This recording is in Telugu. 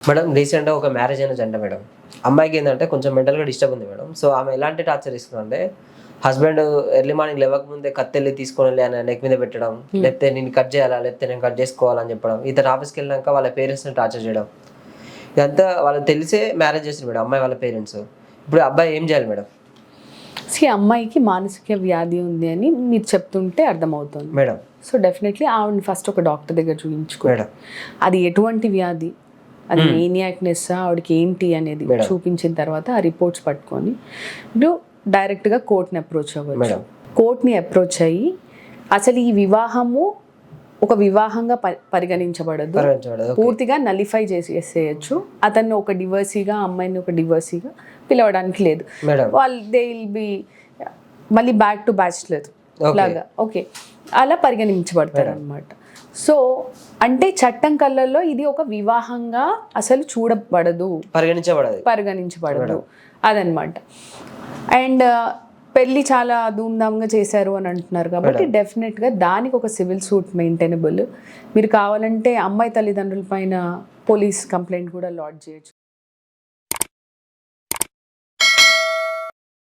మేడం రీసెంట్‌గా ఒక మ్యారేజ్ అయిన జంట మేడం. అమ్మాయికి ఏందంటే కొంచెం మెంటల్‌గా డిస్టర్బ్ ఉంది మేడం. సో, ఆమె ఎలాంటి టార్చర్ ఇస్తుందంటే హస్బెండ్ ఎర్లీ మార్నింగ్ లేవకముందే కత్తెళ్లి తీసుకొనెళ్ళి ఆయన నెక్ మీద పెట్టడం. లేకపోతే నిన్ను కట్ చేయాలా? లేకపోతే నేను కట్ చేసుకోవాలని చెప్పడం. ఇతను ఆఫీస్‌కెళ్ళినాక వాళ్ళ పేరెంట్స్‌ని టార్చర్ చేయడం. ఇదంతా వాళ్ళకి తెలిసే మ్యారేజ్ చేసిండ్రు మేడం అమ్మాయి వాళ్ళ పేరెంట్స్. ఇప్పుడు అబ్బాయి ఏం చేయాలి మేడం? అమ్మాయికి మానసిక వ్యాధి ఉంది అని మీరు చెప్తుంటే అర్థమవుతుంది మేడం. సో డెఫినెట్లీ ఆవిడని ఫస్ట్ ఒక డాక్టర్ దగ్గర చూపించుకో. మేడం. అది ఎటువంటి వ్యాధి, అది మేనియాక్నెస్ ఆవిడకి ఏంటి అనేది మేడం. చూపించిన తర్వాత ఆ రిపోర్ట్స్ పట్టుకొని ఇప్పుడు డైరెక్ట్గా కోర్ట్ని అప్రోచ్ అవ్వచ్చు. మేడం. కోర్ట్ని అప్రోచ్ అయ్యి అసలు ఈ వివాహము ఒక వివాహంగా పరిగణించబడదు, ఓకే. పూర్తిగా నలిఫై చేసేయచ్చు. అతన్ని ఒక డివర్సీగా, అమ్మాయిని ఒక డివర్సీగా పిలవడానికి లేదు. మేడం. వాళ్ళు దే విల్ బి మళ్ళీ బ్యాక్ టు బ్యాచ్లర్ లాగా ఓకే అలా పరిగణించబడతారు అనమాట. సో అంటే చట్టం కళ్ళల్లో ఇది ఒక వివాహంగా అసలు చూడబడదు, పరిగణించబడదు అదనమాట. అండ్ పెళ్ళి చాలా ధూమ్ధామ్గా చేశారు అని అంటున్నారు కాబట్టి డెఫినెట్గా దానికి ఒక సివిల్ సూట్ మెయింటైనబుల్. మీరు కావాలంటే అమ్మాయి తల్లిదండ్రుల పైన పోలీస్ కంప్లైంట్ కూడా లాడ్జ్ చేయొచ్చు.